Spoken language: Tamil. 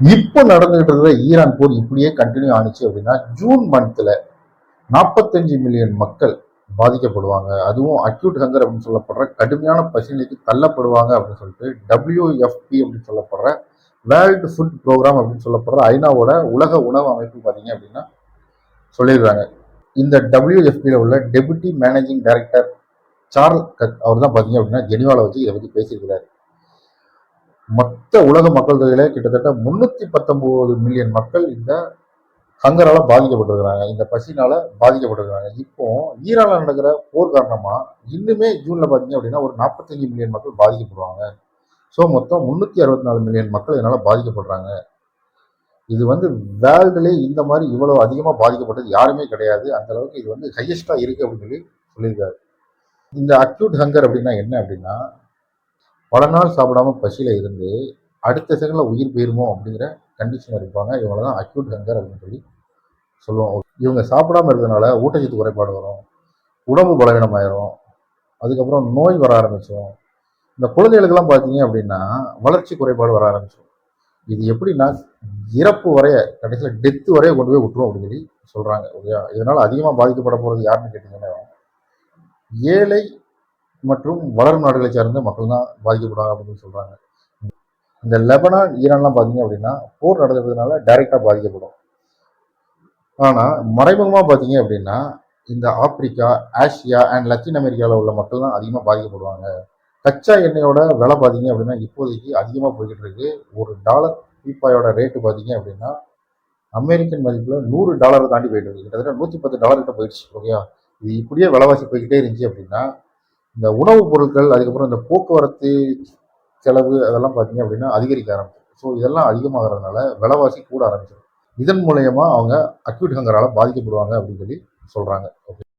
இப்போ நடந்துகிட்டு இருக்கிற ஈரான் போர் இப்படியே கண்டினியூ ஆனிச்சு அப்படின்னா ஜூன் மந்த்ல 45 மில்லியன் மக்கள் பாதிக்கப்படுவாங்க. அதுவும் அக்யூட் ஹங்கர் அப்படின்னு சொல்லப்படுற கடுமையான பசிநிலைக்கு தள்ளப்படுவாங்க அப்படின்னு சொல்லிட்டு WFP அப்படின்னு சொல்லப்படுற வேர்ல்டு ஃபுட் ப்ரோக்ராம் அப்படின்னு சொல்லப்படுற ஐநாவோட உலக உணவு அமைப்பு பார்த்தீங்க அப்படின்னா சொல்லிடுறாங்க. இந்த WFPயில் உள்ள டெபுட்டி மேனேஜிங் டைரக்டர் சார்ல் கக் அவர் தான் பார்த்தீங்க அப்படின்னா ஜெனிவாவில் வச்சு இதை பற்றி பேசியிருக்கிறார். மொத்த உலக மக்கள் தொகையில கிட்டத்தட்ட 319 மில்லியன் மக்கள் இந்த ஹங்கரால பாதிக்கப்பட்டிருக்கிறாங்க, இந்த பசினால பாதிக்கப்பட்டிருக்கிறாங்க. இப்போ ஈரான்ல நடக்கிற போர் காரணமா இன்னுமே ஜூன்ல பாத்தீங்க அப்படின்னா ஒரு 45 மில்லியன் மக்கள் பாதிக்கப்படுவாங்க. ஸோ மொத்தம் 364 மில்லியன் மக்கள் இதனால பாதிக்கப்படுறாங்க. இது வேர்ல்டுலே இந்த மாதிரி இவ்வளவு அதிகமா பாதிக்கப்பட்டது யாருமே கிடையாது. அந்த அளவுக்கு இது ஹையஸ்டா இருக்கு அப்படின்னு சொல்லி சொல்லியிருக்காரு. இந்த அக்யூட் ஹங்கர் அப்படின்னா என்ன அப்படின்னா, பல நாள் சாப்பிடாம பசியில இருந்து அடுத்த செகண்ட்ல உயிர் போயிருமோ அப்படிங்கிற கண்டிஷன் இருப்பாங்க. இவங்க தான் அக்யூட் ஹங்கர் அப்படின்னு சொல்லி சொல்லுவோம். இவங்க சாப்பிடாம இருக்கிறதுனால ஊட்டச்சத்து குறைபாடு வரும், உடம்பு பலவீனமாயிரும், அதுக்கப்புறம் நோய் வர ஆரம்பிச்சிடும். இந்த குழந்தைகளுக்கெல்லாம் பார்த்தீங்க அப்படின்னா வளர்ச்சி குறைபாடு வர ஆரம்பிச்சிடும். இது எப்படின்னா இறப்பு வரைய, கடைசியில் டெத்து வரைய கொண்டு போய் விட்டுரும் அப்படின்னு சொல்லி சொல்றாங்க. இதனால அதிகமாக பாதிக்கப்பட போறது யாருன்னு கேட்டீங்கன்னா ஏழை மற்றும் வளரும் நாடுகளை சார்ந்த மக்கள் தான் பாதிக்கப்படுவாங்க அப்படின்னு சொல்றாங்க. இந்த லெபனான் ஈரான்லாம் பார்த்தீங்க அப்படின்னா போர் நடந்ததுனால டைரக்டா பாதிக்கப்படும். ஆனா மறைமுகமா பார்த்தீங்க அப்படின்னா இந்த ஆப்பிரிக்கா, ஆசியா அண்ட் லத்தீன் அமெரிக்காவில் உள்ள மக்கள் தான் அதிகமாக பாதிக்கப்படுவாங்க. கச்சா எண்ணெயோட விலை பார்த்தீங்க அப்படின்னா இப்போதைக்கு அதிகமாக போய்கிட்டு இருக்கு. ஒரு டாலர் பீப்பாயோட ரேட்டு பார்த்தீங்க அப்படின்னா அமெரிக்கன் மதிப்பில் $100 தாண்டி போயிட்டு இருக்கு. கிட்டத்தட்ட $110 கிட்ட போயிடுச்சு. ஓகேயா, இது இப்படியே விலைவாசி போய்கிட்டே இருந்துச்சு அப்படின்னா இந்த உணவுப் பொருட்கள், அதுக்கப்புறம் இந்த போக்குவரத்து செலவு அதெல்லாம் பார்த்தீங்க அப்படின்னா அதிகரிக்க ஆரம்பிச்சிடும். ஸோ இதெல்லாம் அதிகமாகிறதுனால விலைவாசி கூட ஆரம்பிச்சிடும். இதன் மூலயமா அவங்க அக்யூட் ஹங்கரால பாதிக்கப்படுவாங்க அப்படின்னு சொல்லி சொல்றாங்க. ஓகே.